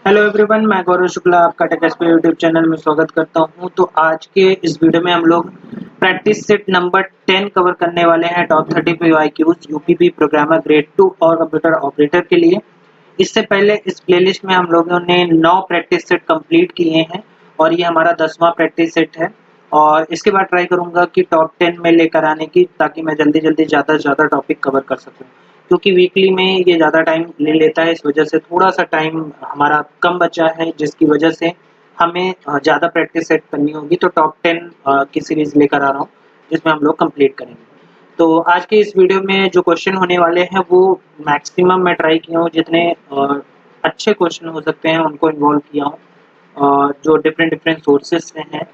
Hello everyone, मैं गौरव शुक्ला आपका take YouTube channel में स्वागत करता हूं। तो आज के इस वीडियो में हम लोग प्रैक्टिस सेट नंबर 10 कवर करने वाले हैं। Top 30 PYQs UPP programmer grade 2 और कंप्यूटर ऑपरेटर के लिए। इससे पहले इस प्लेलिस्ट में हम लोगों ने 9 प्रैक्टिस सेट कंप्लीट किए हैं और ये हमारा 10वां प्रैक्टिस सेट है। और इसके बाद ट्राई करूंगा कि टॉप 10 में लेकर आने की, ताकि मैं जल्दी जल्दी ज़्यादा से ज़्यादा टॉपिक कवर कर सकूँ, क्योंकि वीकली में ये ज़्यादा टाइम ले लेता है। इस वजह से थोड़ा सा टाइम हमारा कम बचा है, जिसकी वजह से हमें ज़्यादा प्रैक्टिस सेट करनी होगी। तो टॉप 10 की सीरीज लेकर आ रहा हूँ, जिसमें हम लोग कंप्लीट करेंगे। तो आज के इस वीडियो में जो क्वेश्चन होने वाले हैं वो मैक्सिमम मैं ट्राई किया हूँ, जितने अच्छे क्वेश्चन हो सकते हैं उनको इन्वॉल्व किया हूँ। जो डिफरेंट डिफरेंट सोर्सेज से हैं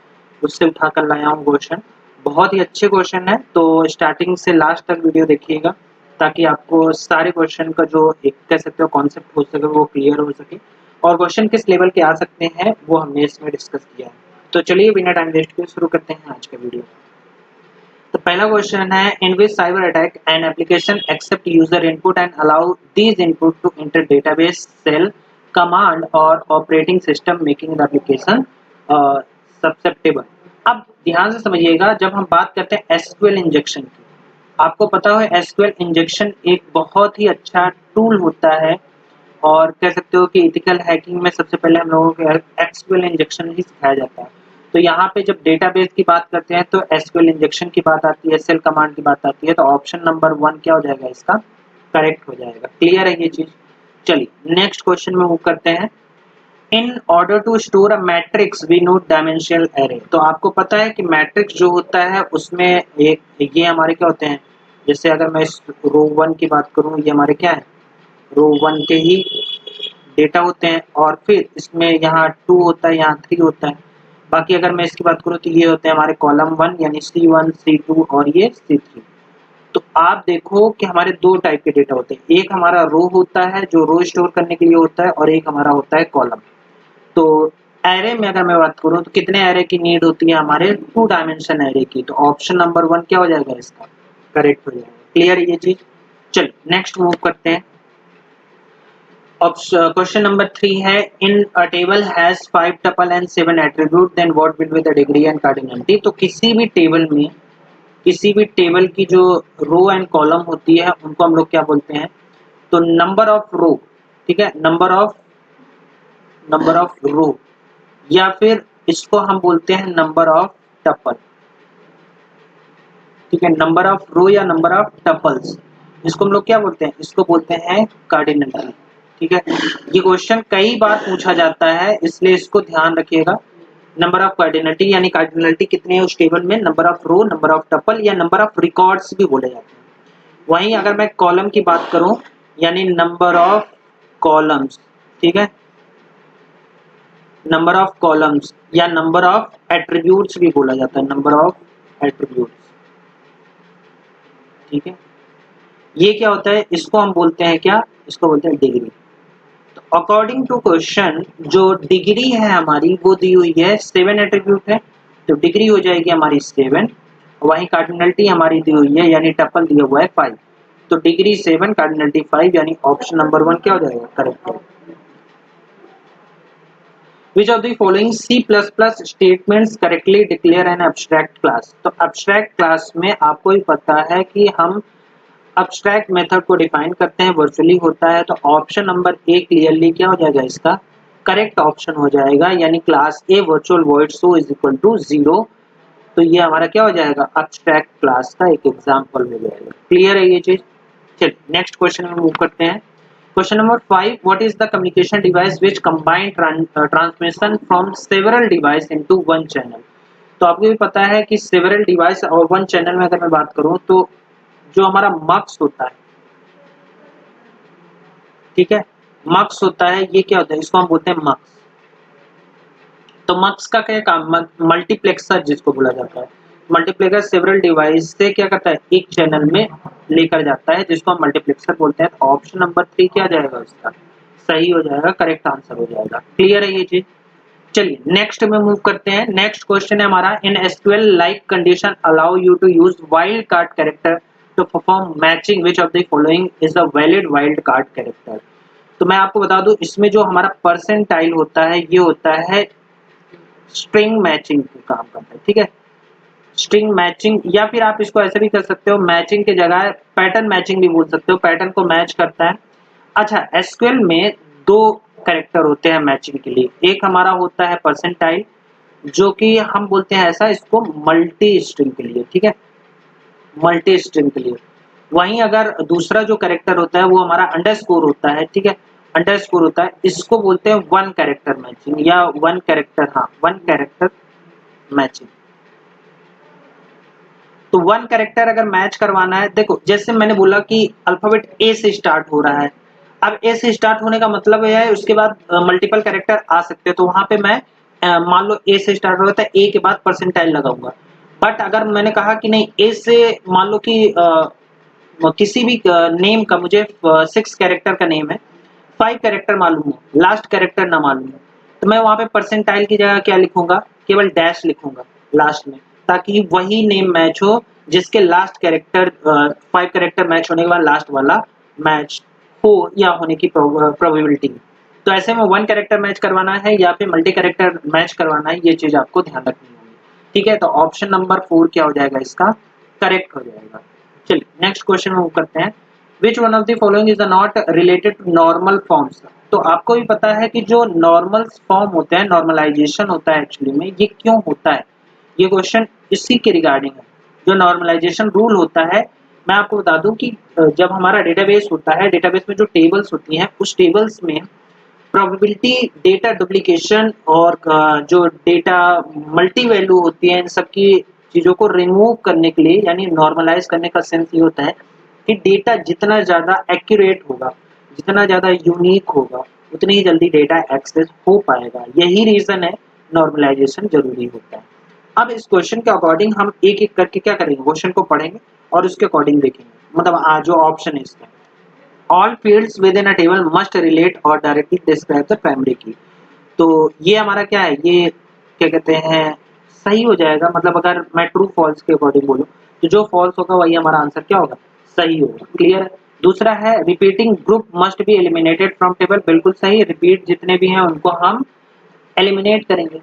उससे उठा कर लाया हूँ क्वेश्चन। बहुत ही अच्छे क्वेश्चन है, तो स्टार्टिंग से लास्ट तक वीडियो देखिएगा, ताकि आपको सारे क्वेश्चन का जो एक कह सकते हो कॉन्सेप्ट हो सके वो क्लियर हो सके, और क्वेश्चन किस लेवल के आ सकते हैं वो हमने इसमें डिस्कस किया है। तो चलिए बिना टाइम वेस्ट किए शुरू करते हैं आज का वीडियो। तो पहला क्वेश्चन है, in which cyber attack an application accept user input and allow these input to enter database shell command और operating system making the application susceptible. अब ध्यान से समझिएगा, जब हम बात करते हैं एसक्यूएल इंजेक्शन की, आपको पता है एसक्यूएल इंजेक्शन एक बहुत ही अच्छा टूल होता है, और कह सकते हो कि एथिकल हैकिंग में सबसे पहले हम लोगों को एसक्यूएल इंजेक्शन ही सिखाया जाता है। तो यहाँ पे जब डेटाबेस की बात करते हैं तो एसक्यूएल इंजेक्शन की बात आती है, सेल कमांड की बात आती है, तो ऑप्शन नंबर 1 क्या हो जाएगा, इसका करेक्ट हो जाएगा। क्लियर है ये चीज। चलिए नेक्स्ट क्वेश्चन में मूव करते हैं। In order to store a matrix we need dimensional array. तो आपको पता है कि मैट्रिक्स जो होता है उसमें एक ये हमारे क्या होते हैं, जैसे अगर मैं इस रो 1 की बात करूं, ये हमारे क्या है, रो 1 के ही डेटा होते हैं, और फिर इसमें यहाँ 2 होता है, यहाँ 3 होता है। बाकी अगर मैं इसकी बात करूँ तो ये होते हैं हमारे कॉलम 1 यानी C1 C2 और ये C3। तो आप देखो कि हमारे दो टाइप के डेटा होते हैं, एक हमारा रो होता है जो रो स्टोर करने के लिए होता है, और एक हमारा होता है कॉलम। तो एरे में अगर मैं बात करूं तो कितने एरे की नीड होती है, हमारे 2 डायमेंशन एरे की। तो ऑप्शन नंबर 1 क्या हो जाएगा, इसका करेक्ट हो जाएगा। क्लियर है ये चीज। चलिए नेक्स्ट मूव करते हैं। क्वेश्चन नंबर 3 है, in a table has 5 tuple and 7 attribute, then what will be the degree and cardinality. तो किसी भी टेबल में, किसी भी टेबल की जो रो एंड कॉलम होती है उनको हम लोग क्या बोलते हैं, तो नंबर ऑफ रो, ठीक है, नंबर ऑफ रो, या फिर इसको हम बोलते हैं नंबर ऑफ टपल। ठीक है, नंबर ऑफ रो या नंबर ऑफ टपल्स, इसको हम लोग क्या बोलते हैं, इसको बोलते हैं कार्डिनलिटी। ठीक है, ये क्वेश्चन कई बार पूछा जाता है, इसलिए इसको ध्यान रखिएगा। नंबर ऑफ कार्डिनलिटी यानी कार्डिनलिटी कितने है उस टेबल में, number of row, number of tuple, या नंबर ऑफ रिकॉर्ड्स भी बोले जाते हैं। वहीं अगर मैं कॉलम की बात करूं, यानी नंबर ऑफ कॉलम्स, ठीक है, नंबर ऑफ कॉलम्स या नंबर ऑफ एट्रीब्यूट्स भी बोला जाता है, नंबर ऑफ एट्रीब्यूट्स। ठीक है, ये क्या होता है, इसको हम बोलते हैं क्या, इसको बोलते हैं डिग्री। तो अकॉर्डिंग टू क्वेश्चन जो डिग्री है हमारी वो दी हुई है, 7 एट्रीब्यूट है, तो डिग्री हो जाएगी हमारी 7। वहीं कार्डिनलिटी हमारी दी हुई है, यानी टपल दिया हुआ है 5, तो डिग्री 7 कार्डिनलिटी 5, यानी ऑप्शन नंबर 1 क्या हो जाएगा, करेक्ट है। Which of the following C++ statements correctly declare an abstract class? तो abstract class में आपको ही पता है कि हम abstract method को डिफाइन करते हैं, वर्चुअली होता है। तो ऑप्शन नंबर ए क्लियरली क्या हो जाएगा, इसका करेक्ट ऑप्शन हो जाएगा, यानी class A virtual void show is equal to 0। तो ये हमारा क्या हो जाएगा, abstract क्लास का एक एग्जाम्पल हो जाएगा। क्लियर है ये चीज। चलिए नेक्स्ट क्वेश्चन में मूव करते हैं। Question number 5, what is the communication device which combine transmission from several device into one channel? तो आपको भी पता है कि several device और one channel में अगर मैं बात करूं तो जो हमारा mux होता है, ठीक है, mux होता है, ये क्या होता है, इसको हम बोलते हैं mux। तो mux का क्या काम, मल्टीप्लेक्सर जिसको बोला जाता है, मल्टीप्लेक्सर सेवरल डिवाइस से क्या करता है, एक चैनल में लेकर जाता है, जिसको हम मल्टीप्लेक्सर बोलते हैं। तो ऑप्शन नंबर 3 क्या जाएगा, इसका सही हो जाएगा, करेक्ट आंसर हो जाएगा। क्लियर है ये चीज। चलिए नेक्स्ट में मूव करते हैं। नेक्स्ट क्वेश्चन है हमारा, in SQL like condition allow you to use wild card character to perform matching, which of the following is a valid wild card character. तो मैं आपको बता दूं इसमें जो हमारा परसेंटाइल होता है ये होता है स्ट्रिंग मैचिंग का काम करता है, ठीक है। स्ट्रिंग मैचिंग, या फिर आप इसको ऐसे भी कर सकते हो, मैचिंग के जगह पैटर्न मैचिंग भी बोल सकते हो, पैटर्न को मैच करता है। अच्छा, एसक्यूएल में दो कैरेक्टर होते हैं मैचिंग के लिए, एक हमारा होता है परसेंटाइल जो कि हम बोलते हैं ऐसा इसको मल्टी स्ट्रिंग के लिए, ठीक है, मल्टी स्ट्रिंग के लिए। वहीं अगर दूसरा जो कैरेक्टर होता है वो हमारा अंडरस्कोर होता है, ठीक है, अंडरस्कोर होता है, इसको बोलते हैं वन कैरेक्टर मैचिंग या वन कैरेक्टर, हाँ वन कैरेक्टर मैचिंग। तो वन कैरेक्टर अगर मैच करवाना है, देखो जैसे मैंने बोला कि अल्फाबेट ए से स्टार्ट हो रहा है, अब ए से स्टार्ट होने का मतलब यह है उसके बाद मल्टीपल कैरेक्टर आ सकते हैं, तो वहां पे मैं मान लो ए से स्टार्ट हो रहा था, ए के बाद परसेंटाइल लगाऊंगा। बट अगर मैंने कहा कि नहीं ए से मान लो कि किसी भी नेम का मुझे 6 कैरेक्टर का नेम है, 5 कैरेक्टर मालूम हो, लास्ट कैरेक्टर ना मालूम हो, तो मैं वहां पे परसेंटाइल की जगह क्या लिखूंगा, केवल डैश लिखूंगा लास्ट में, ताकि वही नेम मैच हो जिसके लास्ट कैरेक्टर 5 कैरेक्टर मैच होने के बाद लास्ट वाला मैच हो या होने की प्रोबेबिलिटी। तो ऐसे में वन कैरेक्टर मैच करवाना है या फिर मल्टी कैरेक्टर मैच करवाना है, ये चीज आपको ध्यान रखनी होगी, ठीक है। तो ऑप्शन नंबर 4 क्या हो जाएगा, इसका करेक्ट हो जाएगा। चलिए नेक्स्ट क्वेश्चन मूव करते हैं। Which one of the following is not related to normal forms? तो आपको भी पता है कि जो नॉर्मल फॉर्म होते हैं, नॉर्मलाइजेशन होता है एक्चुअली में, ये क्यों होता है, ये क्वेश्चन इसी के रिगार्डिंग है। जो नॉर्मलाइजेशन रूल होता है, मैं आपको बता दूं कि जब हमारा डेटाबेस होता है, डेटाबेस में जो टेबल्स होती हैं, उस टेबल्स में प्रोबेबिलिटी, डेटा डुप्लीकेशन और जो डेटा मल्टी वैल्यू होती है, इन सब की चीज़ों को रिमूव करने के लिए, यानी नॉर्मलाइज करने का सेंस ये होता है कि डेटा जितना ज़्यादा एक्यूरेट होगा, जितना ज़्यादा यूनिक होगा, उतनी ही जल्दी डेटा एक्सेस हो पाएगा। यही रीज़न है नॉर्मलाइजेशन जरूरी होता है। अब इस क्वेश्चन के अकॉर्डिंग हम एक एक करके क्या करेंगे, क्वेश्चन को पढ़ेंगे और उसके अकॉर्डिंग देखेंगे, मतलब जो ऑप्शन है इसका, all fields with in a table must relate और डायरेक्टली डिस्क्राइब द प्राइमरी की। तो ये हमारा क्या है, ये क्या कहते हैं, सही हो जाएगा। मतलब अगर मैं ट्रू फॉल्स के अकॉर्डिंग बोलूँ तो जो फॉल्स होगा वही हमारा आंसर क्या होगा, सही होगा। क्लियर है। दूसरा है repeating group must be eliminated from table, बिल्कुल सही, रिपीट जितने भी हैं उनको हम एलिमिनेट करेंगे।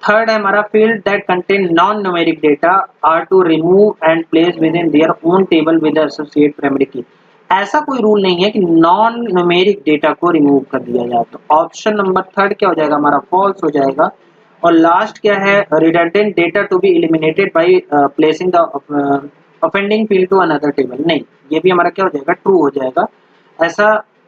थर्ड है हमारा field that contain non numeric data are to remove and place within their own table with associate primary key. ऐसा कोई रूल नहीं है कि नॉन न्यूमेरिक डेटा को रिमूव कर दिया जाए, तो ऑप्शन नंबर थर्ड क्या हो जाएगा, हमारा फॉल्स हो जाएगा। और लास्ट क्या है, redundant data to be eliminated by placing the offending field to another table, नहीं, ये भी हमारा क्या हो जाएगा, ट्रू हो जाएगा। ऐसा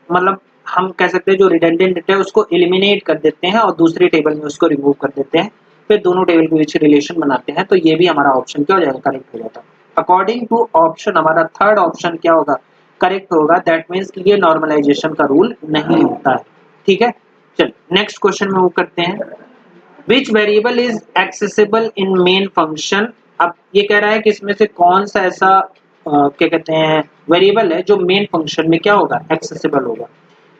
मतलब हम कह सकते हैं जो रिडंडेंट डेटा है उसको एलिमिनेट कर देते हैं और दूसरे टेबल में उसको रिमूव कर देते हैं, फिर दोनों टेबल के बीच रिलेशन बनाते हैं, तो ये भी हमारा ऑप्शन क्या हो जाएगा, करेक्ट हो जाता है। अकॉर्डिंग टू ऑप्शन हमारा थर्ड ऑप्शन क्या होगा, करेक्ट होगा। दैट मीन्स कि ये नॉर्मलाइजेशन का रूल नहीं होता है, ठीक है। चल नेक्स्ट क्वेश्चन में मूव करते हैं। Which variable is accessible in main function. अब ये कह रहा है कि इसमें से कौन सा ऐसा क्या कहते हैं वेरिएबल है जो मेन फंक्शन में क्या होगा, एक्सेसिबल होगा।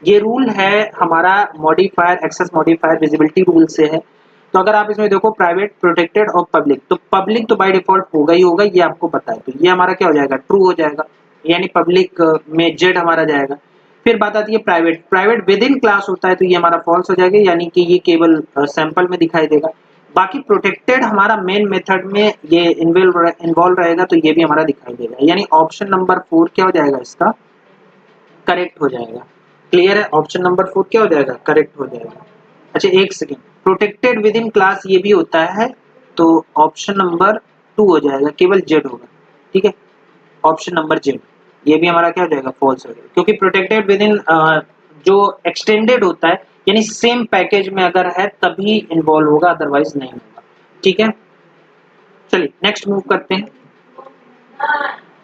ये रूल है हमारा modifier, access modifier visibility rule से है। तो अगर आप इसमें देखो प्राइवेट, प्रोटेक्टेड और पब्लिक, तो पब्लिक तो बाय डिफॉल्ट होगा ही होगा, ये आपको पता है, तो ये हमारा क्या हो जाएगा, ट्रू हो जाएगा, यानी पब्लिक में जेड हमारा जाएगा। फिर बात आती है private, private with in class होता है, तो ये हमारा फॉल्स हो जाएगा, यानी कि ये केवल सैंपल में दिखाई देगा। बाकी प्रोटेक्टेड हमारा मेन मेथड में ये इन्वॉल्व रहेगा, तो ये भी हमारा दिखाई देगा, यानी ऑप्शन नंबर 4 क्या हो जाएगा, इसका करेक्ट हो जाएगा। क्लियर है, ऑप्शन नंबर 4 क्या हो जाएगा, करेक्ट हो जाएगा। अच्छा एक second, protected with in class ये भी होता है, तो ऑप्शन नंबर 2 हो जाएगा, केवल जेड होगा, ठीक है, ऑप्शन नंबर जेड, ये भी हमारा क्या हो जाएगा, फॉल्स हो जाएगा, क्योंकि प्रोटेक्टेड विद इन जो एक्सटेंडेड होता है, यानी सेम पैकेज में अगर है तभी इन्वॉल्व होगा, अदरवाइज नहीं होगा, ठीक है। चलिए नेक्स्ट मूव करते हैं।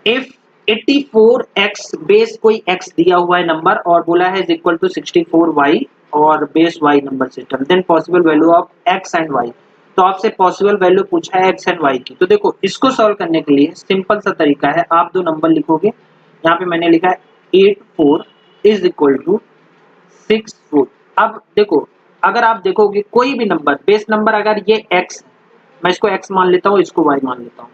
इफ 84x बेस कोई x दिया हुआ है नंबर और बोला है इज इक्वल टू 64y और base y number system, then possible value of x and y। तो आपसे पॉसिबल वैल्यू पूछा है x एंड y की, तो देखो इसको सॉल्व करने के लिए सिंपल सा तरीका है, आप दो नंबर लिखोगे, यहाँ पे मैंने लिखा है 84 इज इक्वल टू 64। अब देखो अगर आप देखोगे कोई भी नंबर, बेस नंबर अगर ये x, मैं इसको x मान लेता हूँ, इसको y मान लेता हूँ,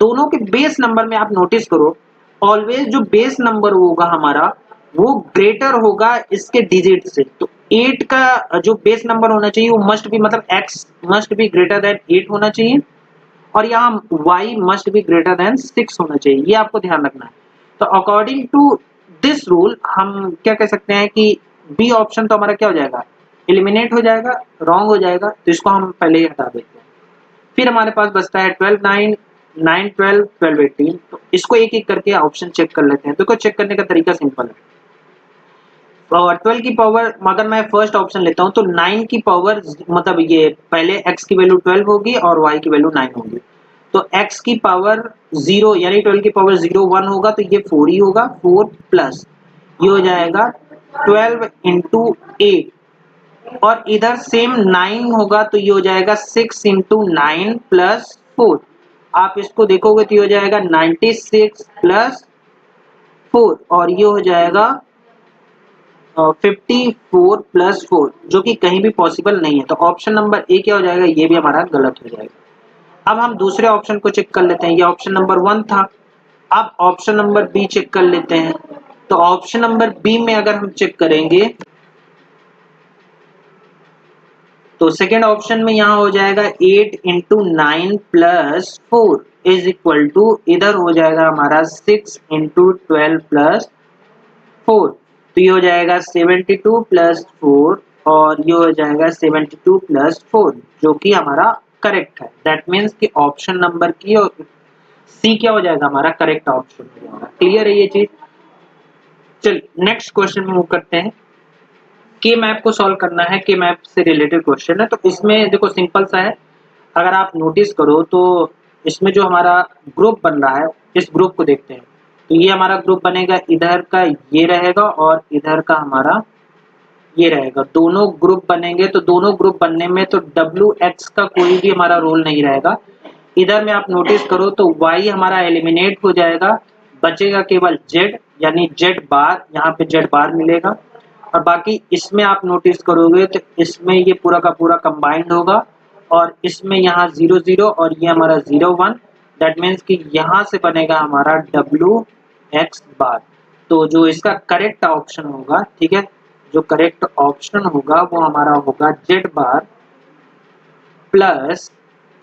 दोनों के बेस नंबर में आप नोटिस करो ऑलवेज जो बेस नंबर होगा हमारा वो ग्रेटर होगा इसके डिजिट से। तो 8 का जो बेस नंबर होना चाहिए वो मस्ट बी, मतलब x must be greater than 8 होना चाहिए, और यहाँ y must be greater than 6 होना चाहिए। ये आपको ध्यान रखना है। तो अकॉर्डिंग टू दिस रूल हम क्या कह सकते हैं कि बी ऑप्शन तो हमारा क्या हो जाएगा, एलिमिनेट हो जाएगा, रॉन्ग हो जाएगा। तो इसको हम पहले ही हटा देते हैं। फिर हमारे पास बचता है 12 9 9 12 12 18। तो इसको एक एक करके ऑप्शन चेक कर लेते हैं। तो चेक करने का तरीका सिंपल है। और 12 की पावर अगर मैं फर्स्ट ऑप्शन लेता हूं तो 9 की पावर, मतलब ये पहले x की वैल्यू 12 होगी और y की वैल्यू 9 होगी। तो x की पावर 0 यानी 12 की पावर 0 1 होगा, तो ये 4 ही होगा। 4 प्लस ये हो जाएगा 12 इंटू 8, और इधर सेम 9 होगा तो ये हो जाएगा 6 इंटू 9 प्लस 4। आप इसको देखोगे तो ये हो जाएगा 96 प्लस 4, और ये हो जाएगा 54 प्लस 4, जो कि कहीं भी पॉसिबल नहीं है। तो ऑप्शन नंबर ए क्या हो जाएगा, ये भी हमारा गलत हो जाएगा। अब हम दूसरे ऑप्शन को चेक कर लेते हैं। ये ऑप्शन नंबर 1 था। अब ऑप्शन नंबर बी चेक कर लेते हैं। तो ऑप्शन नंबर बी में अगर हम चेक करेंगे तो सेकेंड ऑप्शन में यहाँ हो जाएगा 8 into 9 plus 4 is equal to, इधर हो जाएगा हमारा 6 इंटू 12 प्लस 4। तो ये हो जाएगा 72 प्लस 4, और ये हो जाएगा 72 प्लस 4, जो कि हमारा करेक्ट है। दैट मीन्स कि ऑप्शन नंबर की सी क्या हो जाएगा, हमारा करेक्ट ऑप्शन हो जाएगा। क्लियर है ये चीज। चलिए नेक्स्ट क्वेश्चन में मूव करते हैं। के मैप को सॉल्व करना है। के मैप से रिलेटेड क्वेश्चन है। तो इसमें देखो सिंपल सा है। अगर आप नोटिस करो तो इसमें जो हमारा ग्रुप बन रहा है, इस ग्रुप को देखते हैं। तो ये हमारा ग्रुप बनेगा, इधर का ये रहेगा और इधर का हमारा ये रहेगा। दोनों ग्रुप बनेंगे। तो दोनों ग्रुप बनने में तो WX का कोई भी हमारा रोल नहीं रहेगा। इधर में आप नोटिस करो तो Y हमारा एलिमिनेट हो जाएगा, बचेगा केवल Z, यानी Z बार, यहाँ पे Z बार मिलेगा। और बाकी इसमें आप नोटिस करोगे तो इसमें ये पूरा का पूरा कंबाइंड होगा, और इसमें यहाँ 0 0 और ये हमारा 0 1। दैट मीन्स कि यहाँ से बनेगा हमारा WX बार। तो जो इसका करेक्ट ऑप्शन होगा, ठीक है, जो करेक्ट ऑप्शन होगा वो हमारा होगा Z बार प्लस,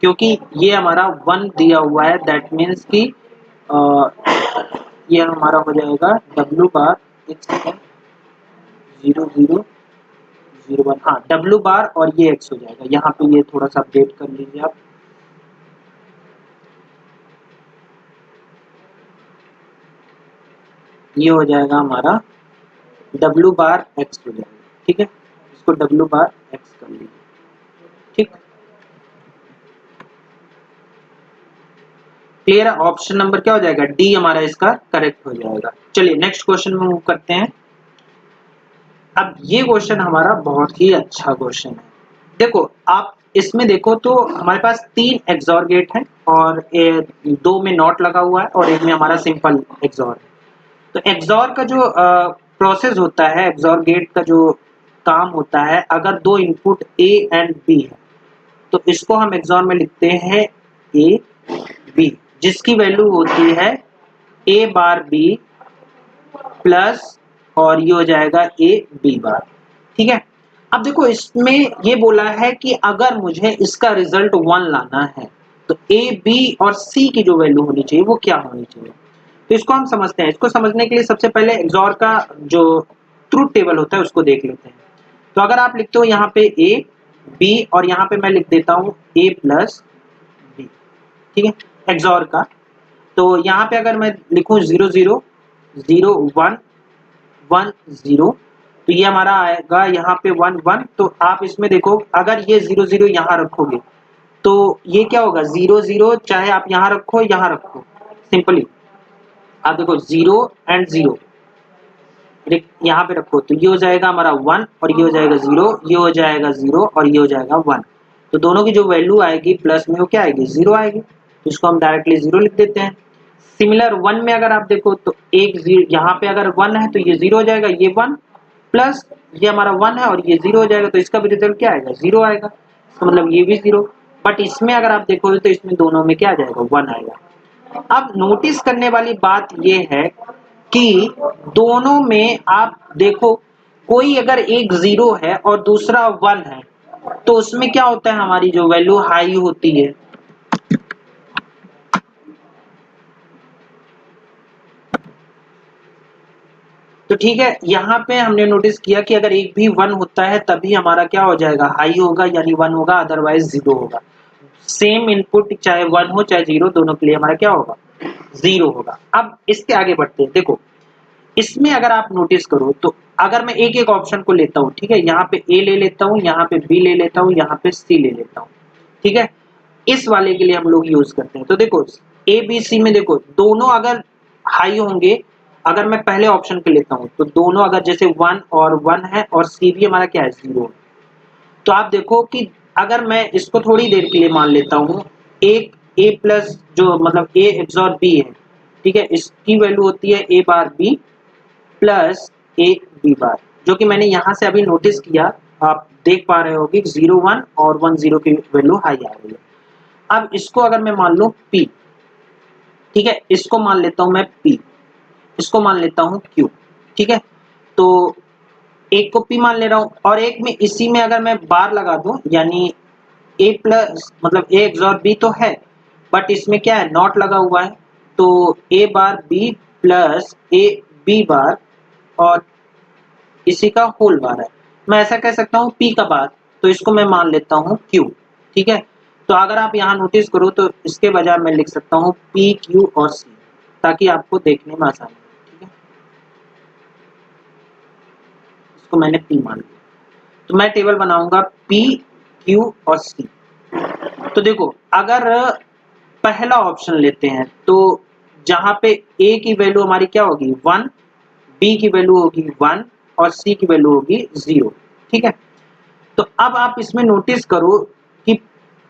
क्योंकि ये हमारा 1 दिया हुआ है, दैट मीन्स कि ये हमारा हो जाएगा W बार, एक सेकेंड, 0 0 0 1, हाँ W बार, और ये X हो जाएगा। यहाँ पे ये थोड़ा सा अपडेट कर लीजिए आप। ये हो जाएगा हमारा W बार X हो जाएगा। ठीक है, इसको W बार X कर लीजिए। ठीक, क्लियर है। ऑप्शन नंबर क्या हो जाएगा, डी हमारा इसका करेक्ट हो जाएगा। चलिए नेक्स्ट क्वेश्चन में मूव करते हैं। अब ये क्वेश्चन हमारा बहुत ही अच्छा क्वेश्चन है। देखो आप इसमें देखो तो हमारे पास 3 एक्सॉर गेट हैं, और 2 में नॉट लगा हुआ है और एक में हमारा सिंपल एक्सॉर है। तो एक्सॉर का जो प्रोसेस होता है, एक्सॉर गेट का जो काम होता है, अगर 2 इनपुट A एंड B है तो इसको हम एक्सॉर में लिखते हैं A B, जिसकी वैल्यू होती है A बार B प्लस, और ये हो जाएगा A B बार। ठीक है, अब देखो इसमें ये बोला है कि अगर मुझे इसका रिजल्ट 1 लाना है तो A B और C की जो वैल्यू होनी चाहिए वो क्या होनी चाहिए। तो इसको हम समझते हैं। इसको समझने के लिए सबसे पहले एक्सॉर का जो ट्रूथ टेबल होता है उसको देख लेते हैं। तो अगर आप लिखते हो यहाँ पे A B और यहाँ पे मैं लिख देता हूँ A प्लस B, ठीक है, एक्सॉर का। तो यहाँ पे अगर मैं लिखूँ 0 0 0 1 1 0, तो ये हमारा आएगा यहाँ पे 1 1। तो आप इसमें देखो अगर ये 0 0 यहाँ रखोगे तो ये क्या होगा 0 0, चाहे आप यहाँ रखो यहाँ रखो, सिंपली आप देखो 0 एंड 0 यहाँ पे रखो तो ये हो जाएगा हमारा 1 और ये हो जाएगा 0, ये हो जाएगा 0 और ये हो जाएगा 1। तो दोनों की जो वैल्यू आएगी प्लस में वो क्या आएगी, 0 आएगी। तो इसको हम डायरेक्टली 0 लिख देते हैं। सिमिलर 1 में अगर आप देखो तो एक यहाँ पे अगर 1 है तो ये 0 हो जाएगा, ये 1 प्लस ये हमारा 1 है और ये 0 हो जाएगा। तो इसका भी रिजल्ट क्या आएगा, 0 आएगा। तो मतलब ये भी 0। बट इसमें अगर आप देखोगे तो इसमें दोनों में क्या आ जाएगा, 1 आएगा। अब नोटिस करने वाली बात ये है कि दोनों में आप देखो कोई अगर एक 0 है और दूसरा 1 है तो उसमें क्या होता है, हमारी जो वैल्यू हाई होती है। तो ठीक है, यहाँ पे हमने नोटिस किया कि अगर एक भी 1 होता है तभी हमारा क्या हो जाएगा, हाई होगा यानी 1 होगा, अदरवाइज 0 होगा। सेम इनपुट चाहे 1 हो चाहे 0, दोनों के लिए हमारा क्या होगा, 0 होगा। अब इसके आगे बढ़ते हैं। देखो इसमें अगर आप नोटिस करो तो अगर मैं एक एक ऑप्शन को लेता हूँ, ठीक है, यहाँ पे ए ले लेता हूँ, यहाँ पे बी ले लेता हूँ, यहाँ पे सी ले लेता हूँ, ठीक है, इस वाले के लिए हम लोग यूज करते हैं। तो देखो ए बी सी में देखो दोनों अगर हाई होंगे, अगर मैं पहले ऑप्शन पे लेता हूँ तो दोनों अगर जैसे 1 और 1 है और सी भी हमारा क्या है, 0 है, तो आप देखो कि अगर मैं इसको थोड़ी देर के लिए मान लेता हूँ, एक ए प्लस जो मतलब ए एब्सॉर्ब बी है, ठीक है, इसकी वैल्यू होती है A bar B plus A B bar, जो कि मैंने यहाँ से अभी नोटिस किया, आप देख पा रहे हो कि 0 1 और 1 0 की वैल्यू हाई आ रही है। अब इसको अगर मैं मान लूँ P, ठीक है, इसको मान लेता हूँ मैं P, इसको मान लेता हूँ Q, ठीक है, तो एक को P मान ले रहा हूँ और एक में इसी में अगर मैं बार लगा दूं यानी A प्लस मतलब A एब्सॉर्ब B तो है, बट इसमें क्या है, नॉट लगा हुआ है, तो A bar B plus A B बार और इसी का होल बार है। मैं ऐसा कह सकता हूँ P का बार, तो इसको मैं मान लेता हूँ Q, ठीक है। तो अगर आप यहाँ नोटिस करो तो इसके बजाय मैं लिख सकता हूँ P Q और C, ताकि आपको देखने में आसानी हो, ठीक है। इसको मैंने P मान लिया, तो मैं टेबल बनाऊंगा P Q और C। तो देखो अगर पहला ऑप्शन लेते हैं तो जहां पे A की वैल्यू हमारी क्या होगी 1, B की वैल्यू होगी 1 और C की वैल्यू होगी 0, ठीक है। तो अब आप इसमें नोटिस करो कि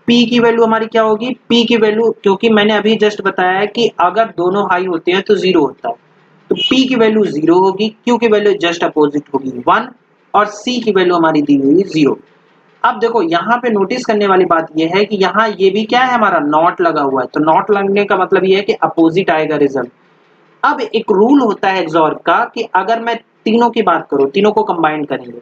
P की वैल्यू हमारी क्या होगी, P की वैल्यू, क्योंकि मैंने अभी जस्ट बताया है कि अगर दोनों हाई होते हैं तो 0 होता है, तो P की वैल्यू 0 होगी, Q की वैल्यू जस्ट अपोजिट होगी 1 और C की वैल्यू हमारी दी हुई 0। अब देखो यहाँ पे नोटिस करने वाली बात यह है कि यहाँ ये भी क्या है, हमारा नॉट लगा हुआ है, तो नॉट लगने का मतलब ये है कि अपोजिट आएगा रिजल्ट। अब एक रूल होता है XOR का कि अगर मैं तीनों की बात करूं, तीनों को कंबाइन करेंगे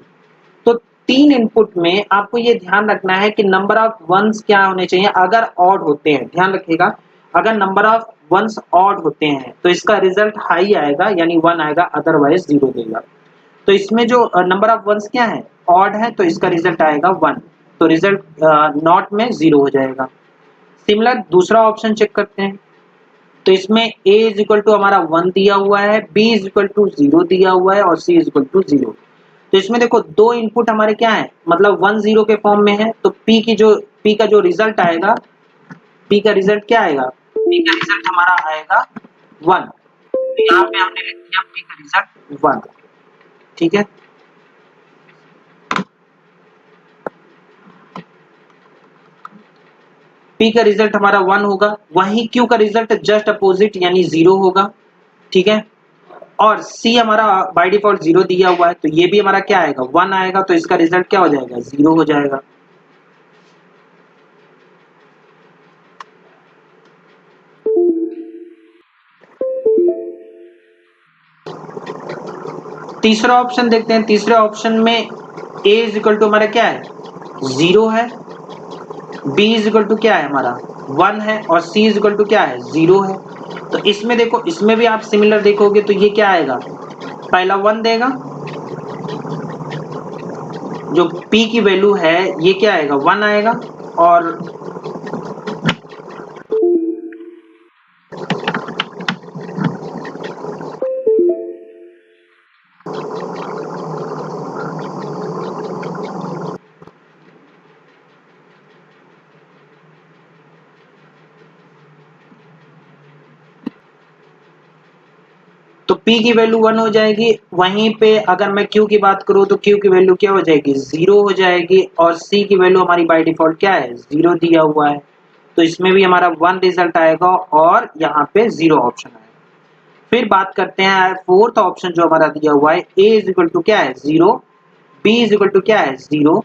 तो 3 इनपुट में आपको ये ध्यान रखना है कि नंबर ऑफ वंस क्या होने चाहिए, अगर ऑड होते हैं, ध्यान रखिएगा, अगर नंबर ऑफ वंस ऑड होते हैं तो इसका रिजल्ट हाई आएगा यानी 1 आएगा, अदरवाइज 0 देगा। तो इसमें जो नंबर ऑफ वंस क्या है, ऑड है, तो इसका रिजल्ट आएगा 1, तो रिजल्ट नॉट में 0 हो जाएगा। सिमिलर दूसरा ऑप्शन चेक करते हैं, तो इसमें a इज इक्वल टू हमारा 1 दिया हुआ है, b इज इक्वल टू 0 दिया हुआ है और c इज इक्वल टू 0। तो इसमें देखो दो इनपुट हमारे क्या है, मतलब 1 0 के फॉर्म में है, तो p का जो रिजल्ट आएगा, p का रिजल्ट क्या आएगा, p का रिजल्ट हमारा आएगा 1, तो यहाँ पे हमने लिख दिया p का रिजल्ट 1, ठीक है। P का रिजल्ट हमारा 1 होगा, वहीं Q का रिजल्ट जस्ट अपोजिट यानी 0 होगा, ठीक है। और C हमारा बाय डिफॉल्ट 0 दिया हुआ है, तो ये भी हमारा क्या आएगा, 1 आएगा, तो इसका रिजल्ट क्या हो जाएगा, 0 हो जाएगा। तीसरा ऑप्शन देखते हैं। तीसरे ऑप्शन में A इज इक्वल टू हमारा क्या है, 0 है, B इज इक्वल टू क्या है हमारा 1 है और C इज इक्वल टू क्या है 0 है। तो इसमें देखो, इसमें भी आप सिमिलर देखोगे तो ये क्या आएगा, पहला 1 देगा, जो P की वैल्यू है ये क्या आएगा 1 आएगा, और तो P की वैल्यू 1 हो जाएगी। वहीं पे अगर मैं Q की बात करूं तो Q की वैल्यू क्या हो जाएगी, 0 हो जाएगी, और C की वैल्यू हमारी बाय डिफॉल्ट क्या है, 0 दिया हुआ है, तो इसमें भी हमारा 1 रिजल्ट आएगा और यहाँ पे 0 ऑप्शन आएगा। फिर बात करते हैं फोर्थ ऑप्शन जो हमारा दिया हुआ है, A इज इक्वल टू क्या है 0, B इज इक्वल टू क्या है 0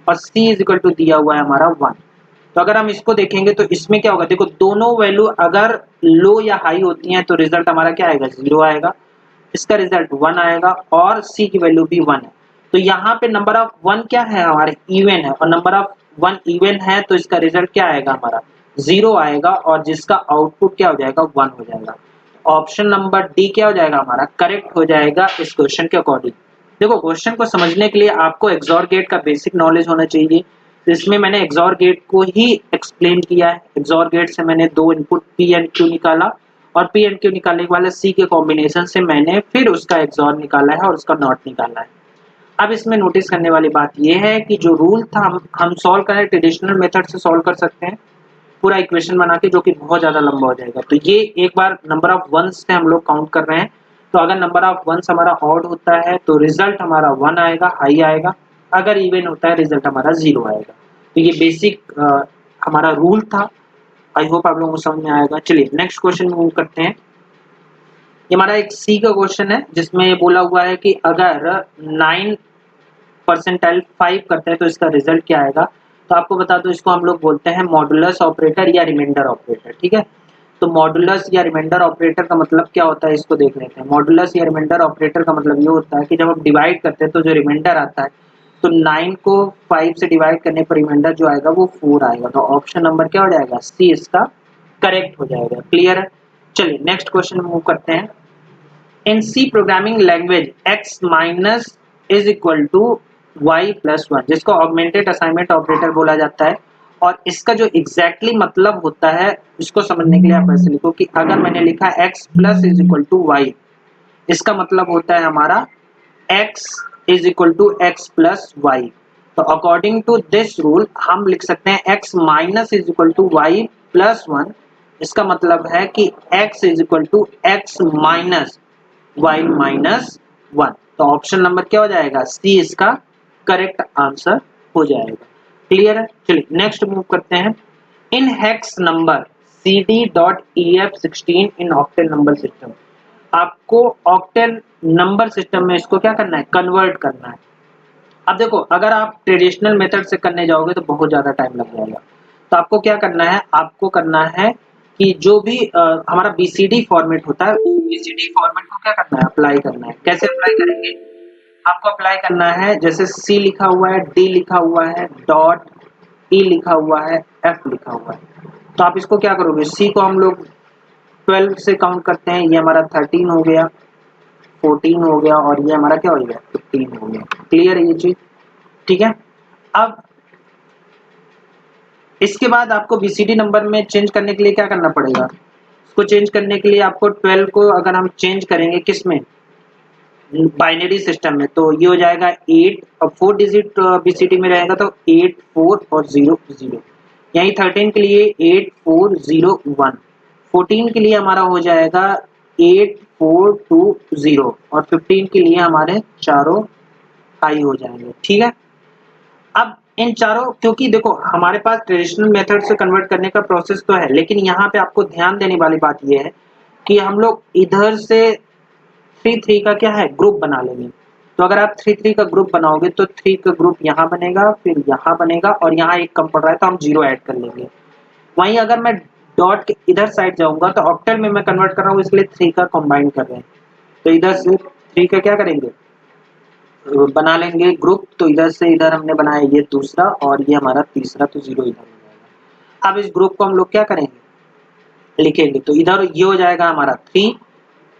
और C इज इक्वल टू दिया हुआ है हमारा 1। तो अगर हम इसको देखेंगे तो इसमें क्या होगा, देखो दोनों वैल्यू अगर लो या हाई होती हैं तो रिजल्ट हमारा क्या आएगा, 0 आएगा, इसका रिजल्ट 1 आएगा और सी की वैल्यू भी 1 है। तो यहाँ पे नंबर ऑफ 1 क्या है, हमारे इवन है, और नंबर ऑफ 1 इवन है तो इसका रिजल्ट क्या आएगा, हमारा 0 आएगा, और जिसका आउटपुट क्या हो जाएगा, 1 हो जाएगा। ऑप्शन नंबर डी क्या हो जाएगा, हमारा करेक्ट हो जाएगा इस क्वेश्चन के अकॉर्डिंग। देखो, क्वेश्चन को समझने के लिए आपको एक्सॉर गेट का बेसिक नॉलेज होना चाहिए। इसमें मैंने एक्सॉर गेट को ही एक्सप्लेन किया है। एक्सॉर गेट से मैंने दो इनपुट पी एंड क्यू निकाला, और पी एंड क्यू निकालने के बाद सी के कॉम्बिनेशन से मैंने फिर उसका एक्सॉर निकाला है और उसका नॉट निकाला है। अब इसमें नोटिस करने वाली बात यह है कि जो रूल था हम सॉल्व करें ट्रेडिशनल मेथड से सॉल्व कर सकते हैं पूरा इक्वेशन बना के, जो कि बहुत ज्यादा लंबा हो जाएगा। तो ये एक बार नंबर ऑफ वंस से हम लोग काउंट कर रहे हैं। तो अगर नंबर ऑफ वंस हमारा ऑड होता है तो रिजल्ट हमारा 1 आएगा, हाई आएगा। अगर इवन होता है रिजल्ट हमारा 0 आएगा। तो ये बेसिक हमारा रूल था। आई होप आप लोगों को समझ में आएगा। चलिए नेक्स्ट क्वेश्चन मूव करते हैं। ये हमारा एक सी का क्वेश्चन है जिसमें ये बोला हुआ है कि अगर 9 परसेंटाइल 5 करते हैं तो इसका रिजल्ट क्या आएगा। तो आपको बता दो, इसको हम लोग बोलते हैं मॉडुलस ऑपरेटर या रिमाइंडर ऑपरेटर। ठीक है, तो मॉडुलस या रिमाइंडर ऑपरेटर का मतलब क्या होता है, इसको देख लेते हैं। मॉडुलस या रिमाइंडर ऑपरेटर का मतलब ये होता है कि जब हम डिवाइड करते हैं तो जो रिमाइंडर आता है, तो 9 को 5 से डिवाइड करने पर रिमाइंडर जो आएगा वो 4 आएगा। तो ऑप्शन नंबर क्या हो जाएगा, सी इसका करेक्ट हो जाएगा। क्लियर है। चलिए नेक्स्ट क्वेश्चन मूव करते हैं। In C programming language x minus is equal to y plus 1, जिसको ऑगमेंटेड असाइनमेंट ऑपरेटर बोला जाता है। और इसका जो एग्जैक्टली मतलब होता है, इसको समझने के लिए आप ऐसे लिखो कि अगर मैंने लिखा x plus is equal to y, इसका मतलब होता है हमारा x is equal to x plus y। तो अकॉर्डिंग टू दिस रूल हम लिख सकते हैं x minus is equal to y plus 1। इसका मतलब है कि x is equal to x minus y minus 1। तो ऑप्शन नंबर क्या हो जाएगा, सी इसका करेक्ट आंसर हो जाएगा। क्लियर है। चलिए नेक्स्ट मूव करते हैं। इन हेक्स नंबर cd.ef16 इन ऑक्टेल नंबर सिस्टम, आपको ऑक्टेल नंबर सिस्टम में इसको क्या करना है, कन्वर्ट करना है। अब देखो, अगर आप ट्रेडिशनल मेथड से करने जाओगे तो बहुत ज्यादा टाइम लग जाएगा। तो आपको क्या करना है, आपको करना है कि जो भी हमारा बीसीडी फॉर्मेट होता है, बीसीडी फॉर्मेट को क्या करना है, अप्लाई करना है। कैसे अप्लाई करेंगे, आपको अप्लाई करना है जैसे सी लिखा हुआ है, डी लिखा हुआ है, डॉट ई लिखा हुआ है, एफ लिखा हुआ है। तो आप इसको क्या करोगे, सी को हम लोग 12 से काउंट करते हैं, ये हमारा 13 हो गया, 14 हो गया, और ये हमारा क्या हो गया, 15 हो गया। क्लियर है ये चीज। ठीक है। अब इसके बाद आपको बीसीडी नंबर में चेंज करने के लिए क्या करना पड़ेगा, इसको चेंज करने के लिए आपको 12 को अगर हम चेंज करेंगे किस में, बाइनरी सिस्टम में, तो ये हो जाएगा 8। अब 4 डिजिट बीसीडी में रहेगा तो 8 4 और 0 0। यही 13 के लिए 8 4 0 1। 14 के लिए हमारा हो जाएगा 8 4 2 0, और 15 के लिए हमारे चारों हाई हो जाएंगे। ठीक है। अब इन चारों, क्योंकि देखो हमारे पास ट्रेडिशनल मेथड से कन्वर्ट करने का प्रोसेस तो है, लेकिन यहाँ पे आपको ध्यान देने वाली बात यह है कि हम लोग इधर से 3 3 का क्या है, ग्रुप बना लेंगे। तो अगर आप 3 3 का ग्रुप बनाओगे तो 3 का ग्रुप यहाँ बनेगा, फिर यहाँ बनेगा, और यहाँ एक कम पड़ रहा है तो हम 0 ऐड कर लेंगे। वहीं अगर मैं डॉट के इधर साइड जाऊंगा तो ऑक्टल में मैं कन्वर्ट कर रहा हूँ, इसलिए 3 का कंबाइन कर रहे हैं। तो इधर से 3 का क्या करेंगे, बना लेंगे ग्रुप। तो इधर से इधर हमने बनाया ये दूसरा, और ये हमारा तीसरा, तो 0 इधर हो जाएगा। अब इस ग्रुप को हम लोग क्या करेंगे, लिखेंगे। तो इधर ये हो जाएगा हमारा 3।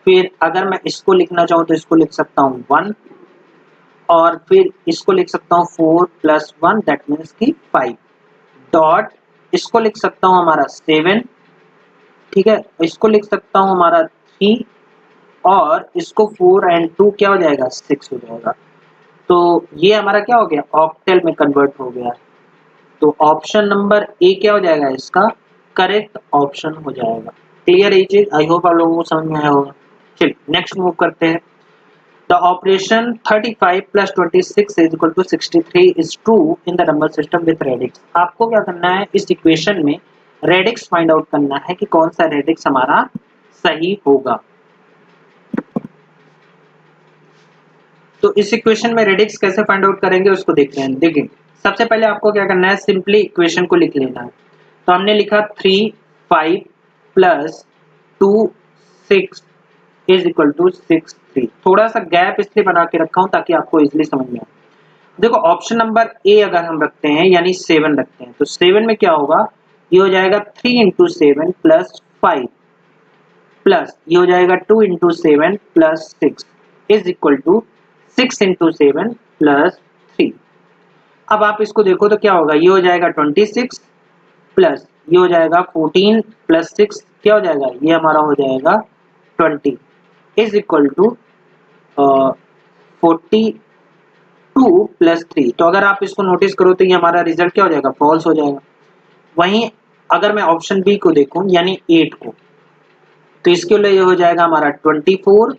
फिर अगर मैं इसको लिखना चाहूँ तो इसको लिख सकता हूँ 1, और फिर इसको लिख सकता हूँ 4 प्लस 1 दैट मीन्स की 5, डॉट इसको लिख सकता हूँ हमारा 7। ठीक है, इसको लिख सकता हूँ हमारा 3, और इसको 4 एंड 2 क्या हो जाएगा, 6 हो जाएगा। तो ये हमारा क्या हो गया, ऑक्टेल में कन्वर्ट हो गया। तो ऑप्शन नंबर ए क्या हो जाएगा, इसका करेक्ट ऑप्शन हो जाएगा। क्लियर है ये चीज, आई होप आप लोगों को समझ में आया होगा। चलिए नेक्स्ट मूव करते हैं। The operation 35 plus 26 is equal to 63 is true in the number system with radix. आपको क्या करना है, इस इक्वेशन में रेडिक्स फाइंड आउट करना है कि कौन सा रेडिक्स हमारा सही होगा। तो इस इक्वेशन में रेडिक्स कैसे फाइंड आउट करेंगे उसको देखते हैं। देखिए सबसे पहले आपको क्या करना है, सिंपली इक्वेशन को लिख लेना है। तो हमने लिखा 3 5 प्लस 2 6 इज इक्वल टू 63। 3। थोड़ा सा गैप इसलिए बना के रखा हूं ताकि आपको इजीली समझ में आए। देखो ऑप्शन नंबर ए अगर हम रखते हैं यानी 7 रखते हैं तो 7 में क्या होगा, ये हो जाएगा 3 इंटू 7 प्लस 5 प्लस ये हो जाएगा 2 into 7 plus 6 is equal to 6 into 7 plus 3। अब आप इसको देखो तो क्या होगा, ये हो जाएगा 26 प्लस ये हो जाएगा 14 प्लस 6 क्या हो जाएगा, ये हमारा हो जाएगा 20 इज इक्वल टू 42 प्लस 3। तो अगर आप इसको नोटिस करो तो ये हमारा रिजल्ट क्या हो जाएगा, फॉल्स हो जाएगा। वहीं अगर मैं ऑप्शन बी को देखूं यानी 8 को, तो इसके लिए हो जाएगा हमारा 24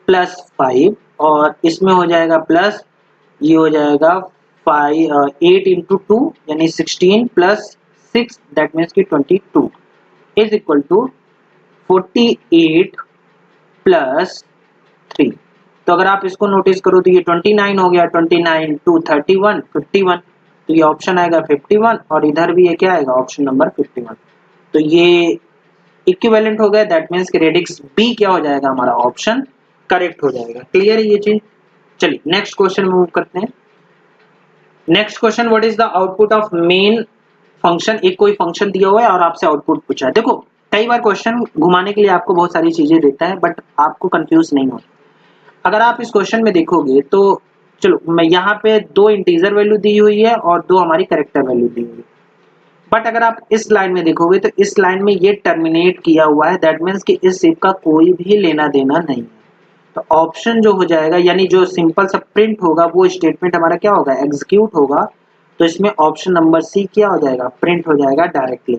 प्लस 5 और इसमें हो जाएगा प्लस ये हो जाएगा 8 इंटू 2 यानी 16 प्लस 6 दैट मीन्स की 22 इज इक्वल टू 48 प्लस 3। तो अगर आप इसको नोटिस करो तो ये 29 हो गया, 29 टू 31 51, तो ये ऑप्शन आएगा 51 और इधर भी ये क्या आएगा ऑप्शन नंबर 51। तो ये इक्विवेलेंट हो गया, दैट मीन्स कि रेडिक्स बी क्या हो जाएगा हमारा ऑप्शन करेक्ट हो जाएगा। क्लियर है ये चीज। चलिए नेक्स्ट क्वेश्चन मूव करते हैं। Next question, what is the output of main function. एक कोई फंक्शन दिया हुआ है और आपसे आउटपुट पूछा है। देखो कई बार क्वेश्चन घुमाने के लिए आपको बहुत सारी चीजें देता है बट आपको कंफ्यूज नहीं हो। अगर आप इस क्वेश्चन में देखोगे तो चलो मैं यहाँ पे 2 इंटीजर वैल्यू दी हुई है और 2 हमारी कैरेक्टर वैल्यू दी हुई है, बट अगर आप इस लाइन में देखोगे तो इस लाइन में ये टर्मिनेट किया हुआ है, दैट मीन्स कि इस इफ का कोई भी लेना देना नहीं है। तो ऑप्शन जो हो जाएगा यानी जो सिंपल सा प्रिंट होगा वो स्टेटमेंट हमारा क्या होगा, एग्जीक्यूट होगा। तो इसमें ऑप्शन नंबर सी क्या हो जाएगा, प्रिंट हो जाएगा डायरेक्टली।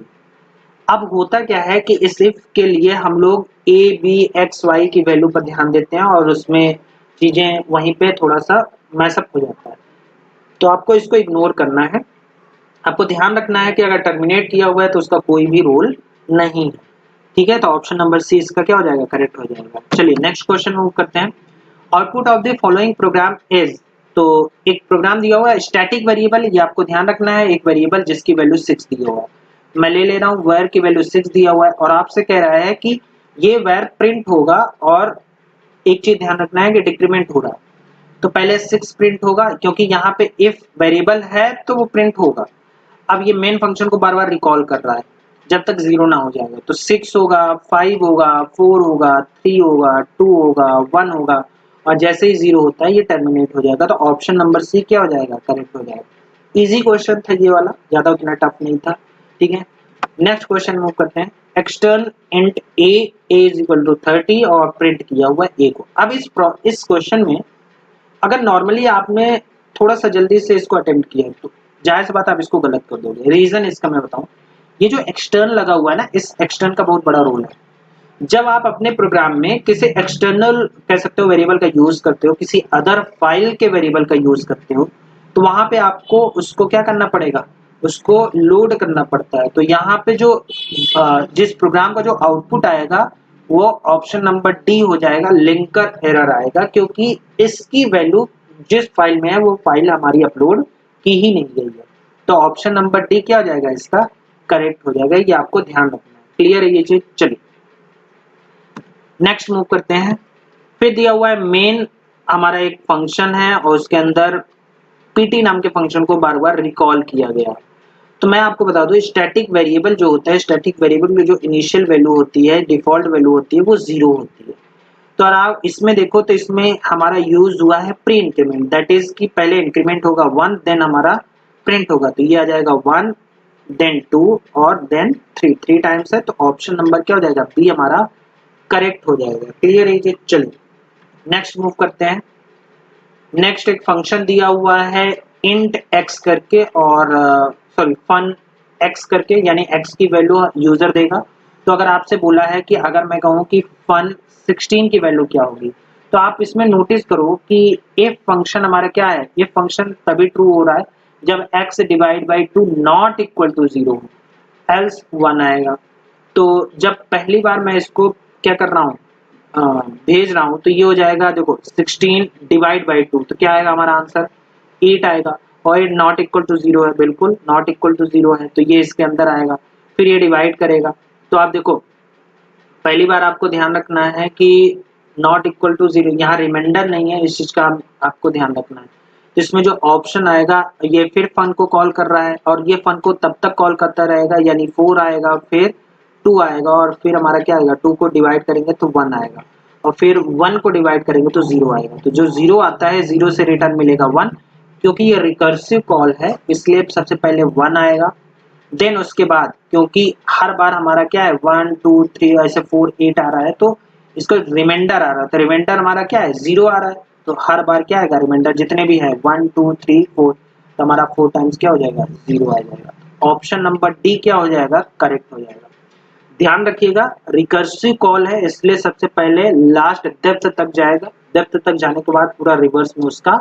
अब होता क्या है कि इस इफ के लिए हम लोग ए बी एक्स वाई की वैल्यू पर ध्यान देते हैं और उसमें चीजें वहीं पे थोड़ा सा मैसअप हो जाता है, तो आपको इसको इग्नोर करना है। आपको ध्यान रखना है कि अगर टर्मिनेट किया हुआ है तो उसका कोई भी रोल नहीं है। ठीक है, तो ऑप्शन नंबर सी इसका क्या हो जाएगा, करेक्ट हो जाएगा। चलिए नेक्स्ट क्वेश्चन मूव करते हैं। Output of the following programme is, तो एक प्रोग्राम दिया हुआ है स्टैटिक वेरिएबल, ये आपको ध्यान रखना है, एक वेरिएबल जिसकी वैल्यू 6 दिया हुआ है। मैं ले रहा हूँ वेर की वैल्यू 6 दिया हुआ है और आपसे कह रहा है कि ये वेर प्रिंट होगा और एक चीज ध्यान रखना है कि डिक्रीमेंट हो रहा है, तो पहले 6 प्रिंट होगा क्योंकि यहाँ पे इफ वेरिएबल है तो वो प्रिंट होगा। अब ये मेन फंक्शन को बार बार रिकॉल कर रहा है जब तक 0 ना हो जाएगा, तो 6 होगा, 5 होगा, 4 होगा, 3 होगा, 2 होगा, 1 होगा और जैसे ही 0 होता है ये टर्मिनेट हो जाएगा। तो ऑप्शन नंबर सी क्या हो जाएगा, करेक्ट हो जाएगा। इजी क्वेश्चन था ये वाला, ज्यादा उतना टफ नहीं था। ठीक है, नेक्स्ट क्वेश्चन मूव करते हैं। Extern int a is equal to 30 और प्रिंट किया हुआ है ए को। अब इस क्वेश्चन में अगर नॉर्मली आपने थोड़ा सा जल्दी से इसको अटेम्प्ट किया तो जाहिर सी बात आप इसको गलत कर दोगे। रीजन इसका मैं बताऊं, ये जो एक्सटर्न लगा हुआ है ना, इस एक्सटर्न का बहुत बड़ा रोल है। जब आप अपने प्रोग्राम में किसी एक्सटर्नल कह सकते हो वेरिएबल का यूज करते हो, किसी अदर फाइल के वेरिएबल का यूज करते हो, तो वहां पे आपको उसको क्या करना पड़ेगा, उसको लोड करना पड़ता है। तो यहाँ पे जो जिस प्रोग्राम का जो आउटपुट आएगा वो ऑप्शन नंबर डी हो जाएगा, लिंकर एरर आएगा, क्योंकि इसकी वैल्यू जिस फाइल में है वो फाइल हमारी अपलोड की ही नहीं गई है। तो ऑप्शन नंबर डी क्या हो जाएगा, इसका करेक्ट हो जाएगा। ये आपको ध्यान रखना है। क्लियर है ये चीज। चलिए नेक्स्ट मूव करते हैं। फिर दिया हुआ है मेन हमारा एक फंक्शन है और उसके अंदर पीटी नाम के फंक्शन को बार बार रिकॉल किया गया। तो मैं आपको बता दूं स्टैटिक वेरिएबल जो होता है, स्टैटिक वेरिएबल में जो इनिशियल वैल्यू होती है, डिफॉल्ट वैल्यू होती है, वो 0 होती है। तो अगर आप इसमें देखो तो इसमें हमारा यूज हुआ है प्री इंक्रीमेंट, दैट इज कि पहले इंक्रीमेंट होगा 1 देन हमारा प्रिंट होगा। तो ये आ जाएगा 1 देन 2 और देन 3 टाइम्स है। तो ऑप्शन नंबर क्या हो जाएगा, बी हमारा करेक्ट हो जाएगा। क्लियर है ये। चलिए नेक्स्ट मूव करते हैं। नेक्स्ट एक फंक्शन दिया हुआ है इंट x करके और सॉरी फन x करके, यानी x की वैल्यू यूजर देगा। तो अगर आपसे बोला है कि अगर मैं कहूँ कि फन 16 की वैल्यू क्या होगी, तो आप इसमें नोटिस करो कि इफ फंक्शन हमारा क्या है, इफ फंक्शन तभी ट्रू हो रहा है जब x divide by 2 not equal to 0 हो, एल्स 1 आएगा। तो जब पहली बार मैं इसको क्या कर रहा हूँ, भेज रहा हूं, तो ये हो जाएगा देखो 16 डिवाइड बाई 2, तो क्या आएगा हमारा आंसर 8 आएगा। और ये नॉट इक्वल टू 0 है, बिल्कुल नॉट इक्वल टू 0 है, तो ये इसके अंदर आएगा। फिर ये डिवाइड करेगा, तो आप देखो पहली बार आपको ध्यान रखना है कि नॉट इक्वल टू 0, यहाँ रिमाइंडर नहीं है, इस चीज का आपको ध्यान रखना है। तो इसमें जो ऑप्शन आएगा ये फिर फन को कॉल कर रहा है और ये फन को तब तक कॉल करता रहेगा, यानी 4 आएगा, फिर 2 आएगा और फिर हमारा क्या आएगा, 2 को डिवाइड करेंगे तो 1 आएगा और फिर 1 को डिवाइड करेंगे तो 0 आएगा। तो जो 0 आता है 0 से रिटर्न मिलेगा 1, क्योंकि ये रिकर्सिव कॉल है इसलिए सबसे पहले 1 आएगा। देन उसके बाद क्योंकि हर बार हमारा क्या है 1 2 3 ऐसे 4 8 आ रहा है, तो इसका रिमाइंडर आ रहा है, तो रिमाइंडर हमारा क्या है 0 आ रहा है, तो हर बार क्या आएगा रिमाइंडर जितने भी है 1 2 3 4, तो हमारा 4 टाइम्स क्या हो जाएगा 0 आ जाएगा। ऑप्शन नंबर डी क्या हो जाएगा, करेक्ट हो जाएगा। ध्यान रखिएगा रिकर्सिव कॉल है इसलिए सबसे पहले लास्ट डेप्थ तक जाएगा, डेप्थ तक जाने के बाद पूरा रिवर्स में उसका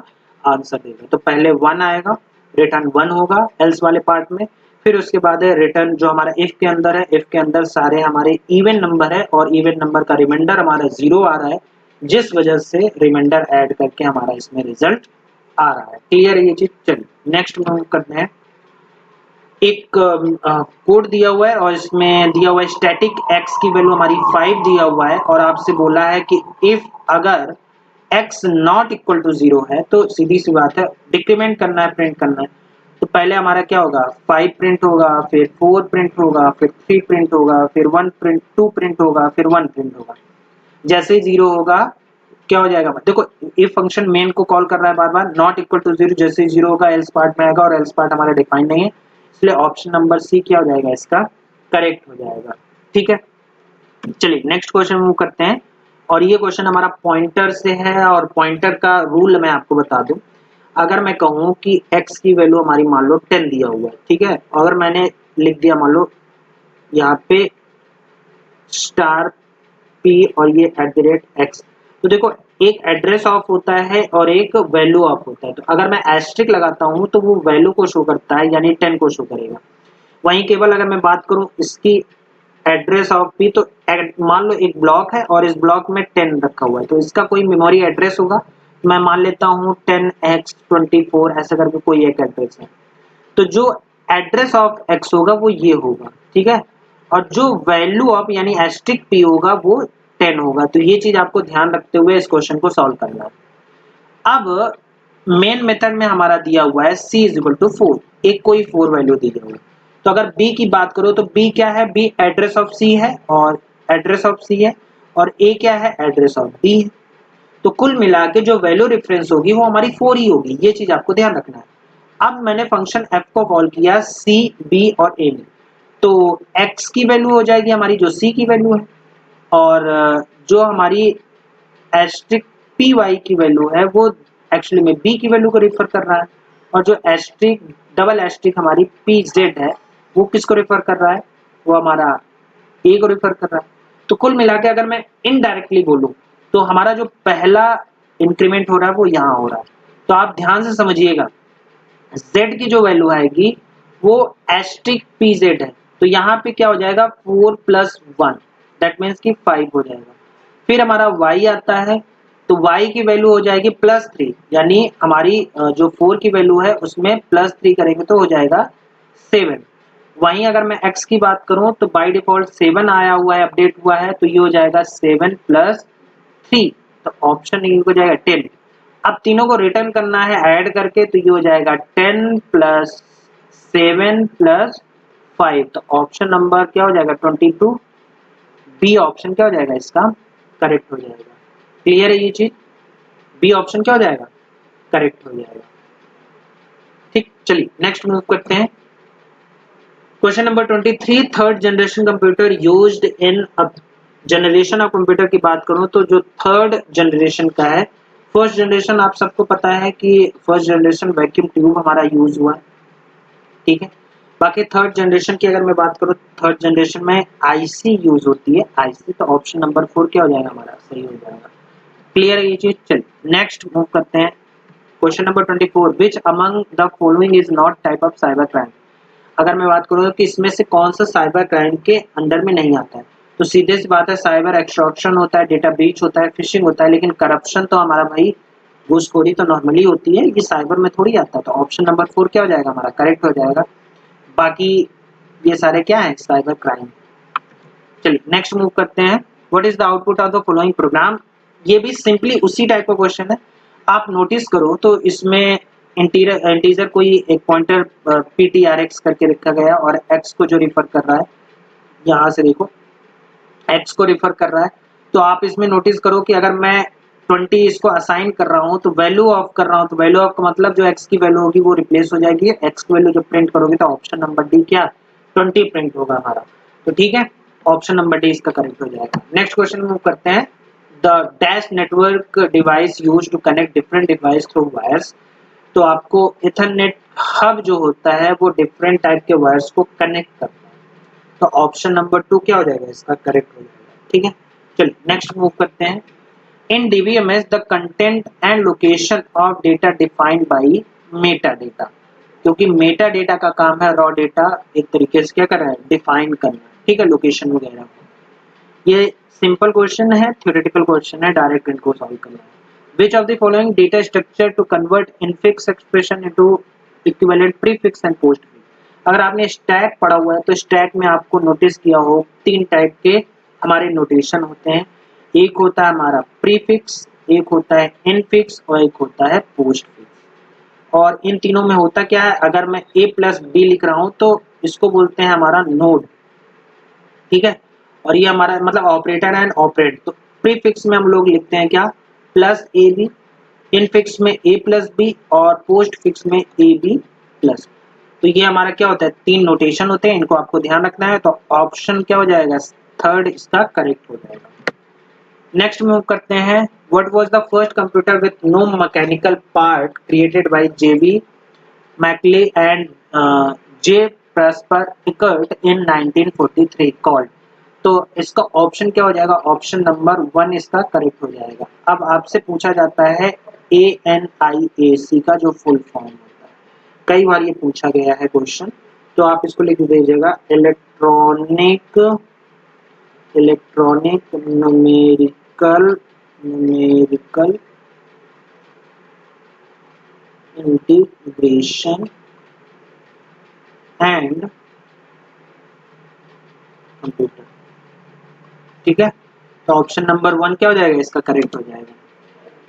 आंसर देगा। तो पहले 1 आएगा, रिटर्न 1 होगा एल्स वाले पार्ट में, फिर उसके बाद है रिटर्न जो हमारा इफ के अंदर है, इफ के अंदर सारे हमारे इवन नंबर है और इवन नंबर का रिमाइंडर हमारा 0 आ रहा है, जिस वजह से रिमाइंडर ऐड करके हमारा इसमें रिजल्ट आ रहा है। क्लियर है ये चीज। चलिए नेक्स्ट मूव करते हैं। एक कोड दिया हुआ है और इसमें दिया हुआ है स्टैटिक x की वैल्यू हमारी 5 दिया हुआ है और आपसे बोला है कि इफ अगर x नॉट इक्वल टू 0 है, तो सीधी सी बात है डिक्रीमेंट करना है, प्रिंट करना है। तो पहले हमारा क्या होगा 5 प्रिंट होगा, फिर 4 प्रिंट होगा, फिर 3 प्रिंट होगा, फिर 1 प्रिंट 2 प्रिंट होगा, फिर 1 प्रिंट होगा। जैसे ही 0 होगा क्या हो जाएगा, देखो इफ फंक्शन मेन को कॉल कर रहा है बार बार, नॉट इक्वल टू 0 जैसे ही 0 होगा एल्स पार्ट में आएगा और एल्स पार्ट हमारा डिफाइन नहीं है, इसलिए ऑप्शन नंबर सी क्या हो जाएगा इसका करेक्ट हो जाएगा। ठीक है, चलिए नेक्स्ट क्वेश्चन मूव करते हैं और ये क्वेश्चन हमारा पॉइंटर से है और पॉइंटर का रूल मैं आपको बता दूं। अगर मैं कहूं कि x की वैल्यू हमारी मान लो 10 दिया हुआ है, ठीक है, अगर मैंने लिख दिया मान लो यहाँ पे स्टार p और ये @x, तो देखो एक एड्रेस ऑफ होता है और एक वैल्यू ऑफ होता है। तो अगर मैं एस्ट्रिक लगाता हूं तो वो वैल्यू को शो करता है, यानी 10 को शो करेगा। वहीं केवल अगर मैं बात करूं इसकी एड्रेस ऑफ p, तो मान लो एक ब्लॉक है और इस ब्लॉक में 10 रखा हुआ है, तो इसका कोई मेमोरी एड्रेस होगा, मैं मान लेता हूं 10x24 ऐसा करके कोई एक एड्रेस है। तो जो एड्रेस ऑफ x होगा वो ये होगा, ठीक है, और जो वैल्यू ऑफ यानी एस्ट्रिक p होगा वो 10 होगा। तो ये चीज आपको ध्यान रखते हुए इस क्वेश्चन को सॉल्व करना है। अब मेन मेथड में हमारा दिया हुआ है c इज इक्वल टू 4, एक कोई 4 वैल्यू दी गई है। तो अगर b की बात करो तो b क्या है, b एड्रेस ऑफ c है और एड्रेस ऑफ c है, और a क्या है एड्रेस ऑफ b है। तो कुल मिला के जो वैल्यू रेफरेंस होगी वो हमारी 4 ही होगी, ये चीज आपको ध्यान रखना है। अब मैंने फंक्शन f को कॉल किया c b और a में, तो x की वैल्यू हो जाएगी हमारी जो c की वैल्यू है, और जो हमारी एस्ट्रिक पी वाई की वैल्यू है वो एक्चुअली में बी की वैल्यू को रिफर कर रहा है, और जो एस्ट्रिक डबल एस्ट्रिक हमारी पी जेड है वो किसको रिफर कर रहा है, वो हमारा ए को रिफर कर रहा है। तो कुल मिला के अगर मैं इनडायरेक्टली बोलूं तो हमारा जो पहला इंक्रीमेंट हो रहा है वो यहाँ हो रहा है। तो आप ध्यान से समझिएगा, z की जो वैल्यू आएगी वो एस्ट्रिक पी जेड है, तो यहाँ पे क्या हो जाएगा 4 + 1 दैट मीन्स कि 5 हो जाएगा। फिर हमारा y आता है, तो y की वैल्यू हो जाएगी +3, यानी हमारी जो 4 की वैल्यू है उसमें +3 करेंगे तो हो जाएगा 7। वहीं अगर मैं x की बात करूं तो बाय डिफॉल्ट 7 आया हुआ है, अपडेट हुआ है, तो ये हो जाएगा 7 + 3, तो ऑप्शन ए हो जाएगा 10। अब तीनों को रिटर्न करना है ऐड करके, तो ये हो जाएगा 10 + 7 + 5, तो ऑप्शन नंबर क्या हो जाएगा 22, बी ऑप्शन क्या हो जाएगा इसका करेक्ट हो जाएगा। क्लियर है ये चीज, बी ऑप्शन क्या हो जाएगा करेक्ट हो जाएगा। ठीक, चलिए नेक्स्ट मूव करते हैं। Question number 23, third generation computer used in generation of computer की बात करूं तो जो थर्ड जनरेशन का है, फर्स्ट जनरेशन आप सबको पता है कि फर्स्ट जनरेशन वैक्यूम ट्यूब हमारा यूज हुआ है, ठीक है। बाकी थर्ड जनरेशन की अगर मैं बात करूं, थर्ड जनरेशन में आईसी यूज होती है, आईसी, तो ऑप्शन नंबर 4 क्या हो जाएगा हमारा सही हो जाएगा। क्लियर है ये चीज। चलिए नेक्स्ट मूव करते हैं। Question number 24, which among the following is not type of cyber crime. अगर मैं बात करूँ कि इसमें से कौन सा साइबर क्राइम के अंडर में नहीं आता है, तो सीधे सी बात है साइबर एक्सट्रॉक्शन होता है, डेटा ब्रीच होता है, फिशिंग होता है, लेकिन करप्शन तो हमारा भाई घूसखोरी तो नॉर्मली होती है, ये साइबर में थोड़ी आता है। तो ऑप्शन नंबर 4 क्या हो जाएगा हमारा करेक्ट हो जाएगा। बाकी ये सारे क्या है साइबर क्राइम। चलिए नेक्स्ट मूव करते हैं। What is the output of the following programme. ये भी सिंपली उसी टाइप का क्वेश्चन है। आप नोटिस करो तो इसमें इंटीजर कोई एक पॉइंटर ptrx करके रखा गया और x को जो रिफर कर रहा है, यहाँ से देखो x को रिफर कर रहा है। तो आप इसमें नोटिस करो कि अगर मैं 20 इसको असाइन कर रहा हूँ तो वैल्यू ऑफ कर रहा हूँ, तो वैल्यू ऑफ का मतलब जो x की वैल्यू होगी वो रिप्लेस हो जाएगी। x की वैल्यू जब प्रिंट करोगे तो ऑप्शन नंबर डी क्या 20 प्रिंट होगा हमारा। तो ठीक है, ऑप्शन नंबर डी इसका करेक्ट हो जाएगा। नेक्स्ट क्वेश्चन मूव करते हैं। The dash network device use to connect different device through wires. तो आपको इथरनेट हब जो होता है वो डिफरेंट टाइप के वायर्स को कनेक्ट करता है। तो ऑप्शन नंबर 2 क्या हो जाएगा, इसका करेक्ट हो जाएगा। ठीक है, चलिए नेक्स्ट मूव करते हैं। इन DBMS the content and location of data defined by Meta data, क्योंकि मेटा डेटा का काम है रॉ डेटा एक तरीके से क्या कर रहा है, डिफाइन करना। ठीक है, लोकेशन वगैरह। ये सिंपल क्वेश्चन है, थ्योरेटिकल क्वेश्चन है, डायरेक्ट इनको सॉल्व करना है। Which of the following data structure to convert infix expression into equivalent prefix and postfix? अगर आपने स्टैक पढ़ा हुआ है तो स्टैक में आपको नोटिस किया हो 3 टाइप के हमारे नोटेशन होते हैं। एक होता है हमारा प्रीफिक्स, एक होता है इनफिक्स और एक होता है पोस्टफिक्स। और इन तीनों में होता क्या है, अगर मैं a प्लस बी लिख रहा हूं तो इसको बोलते हैं हमारा नोड। ठीक है, और ये हमारा मतलब ऑपरेटर एंड ऑपरेट। तो प्रीफिक्स में हम लोग लिखते हैं क्या, प्लस ए बी, इनफिक्स में ए प्लस बी और पोस्ट फिक्स में ए बी प्लस। तो ये हमारा क्या होता है, 3 नोटेशन होते हैं, इनको आपको ध्यान रखना है। तो ऑप्शन क्या हो जाएगा, थर्ड इसका करेक्ट हो जाएगा। नेक्स्ट मूव करते हैं। What was the first computer with no mechanical part created by JB Mauchly and J Presper Eckert in 1943 called. तो इसका ऑप्शन क्या हो जाएगा, ऑप्शन नंबर 1 इसका करेक्ट हो जाएगा। अब आपसे पूछा जाता है ANIAC का जो फुल फॉर्म होता है, कई बार ये पूछा गया है क्वेश्चन, तो आप इसको लिख दीजिएगा electronic numerical integration and computer. ठीक है, तो ऑप्शन नंबर 1 क्या हो जाएगा, इसका करेक्ट हो जाएगा।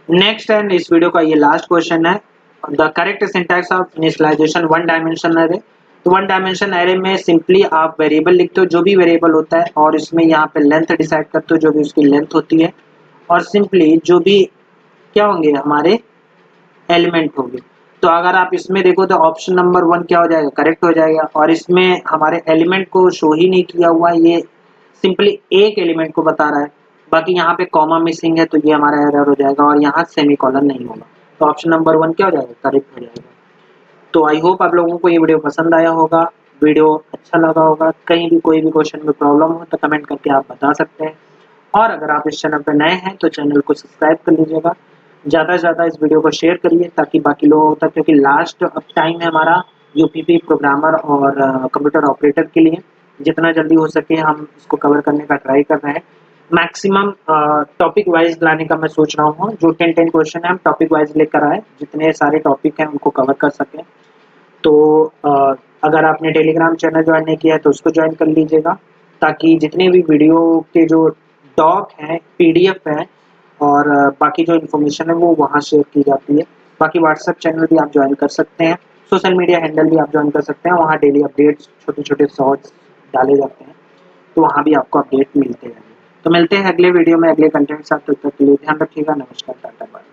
नेक्स्ट एंड इस वीडियो का ये लास्ट क्वेश्चन है। The correct syntax of initialisation one dimension array. तो वन डायमेंशन एरे में सिंपली आप वेरिएबल लिखते हो, जो भी वेरिएबल होता है, और इसमें यहाँ पे लेंथ डिसाइड करते हो, जो भी उसकी लेंथ होती है, और सिंपली जो भी क्या होंगे हमारे एलिमेंट होंगे। तो अगर आप इसमें देखो तो ऑप्शन नंबर 1 क्या हो जाएगा, करेक्ट हो जाएगा। और इसमें हमारे एलिमेंट को शो ही नहीं किया हुआ, ये सिंपली एक एलिमेंट को बता रहा है, बाकी यहाँ पे कॉमा मिसिंग है, तो ये हमारा एरर हो जाएगा और यहाँ सेमीकोलन नहीं होगा। तो ऑप्शन नंबर 1 क्या हो जाएगा, करेक्ट हो जाएगा। तो आई होप आप लोगों को ये वीडियो पसंद आया होगा, वीडियो अच्छा लगा होगा। कहीं भी कोई भी क्वेश्चन में प्रॉब्लम हो तो कमेंट करके आप बता सकते हैं। और अगर आप इस चैनल पर नए हैं तो चैनल को सब्सक्राइब कर लीजिएगा। ज़्यादा से ज़्यादा इस वीडियो को शेयर करिए ताकि बाकी लोगों तक, क्योंकि लास्ट अब टाइम है हमारा यूपीपी प्रोग्रामर और कंप्यूटर ऑपरेटर के लिए। जितना जल्दी हो सके हम इसको कवर करने का ट्राई कर रहे हैं। मैक्सिमम टॉपिक वाइज लाने का मैं सोच रहा हूँ, जो 10 क्वेश्चन है हम टॉपिक वाइज लेकर आए, जितने सारे टॉपिक हैं उनको कवर कर सकें। तो अगर आपने टेलीग्राम चैनल ज्वाइन नहीं किया है तो उसको ज्वाइन कर लीजिएगा, ताकि जितने भी वीडियो के जो डॉक हैं, PDF हैं, और बाकी जो इन्फॉर्मेशन है वो वहाँ शेयर की जाती है। बाकी व्हाट्सएप चैनल भी आप ज्वाइन कर सकते हैं, सोशल मीडिया हैंडल भी आप ज्वाइन कर सकते हैं, वहाँ डेली अपडेट्स, छोटे छोटे शॉर्ट्स डाले जाते हैं, तो वहाँ भी आपको अपडेट मिलते हैं। तो मिलते हैं अगले वीडियो में अगले कंटेंट के साथ, तब तक के लिए ध्यान रखिएगा। नमस्कार, टाटा, बाय।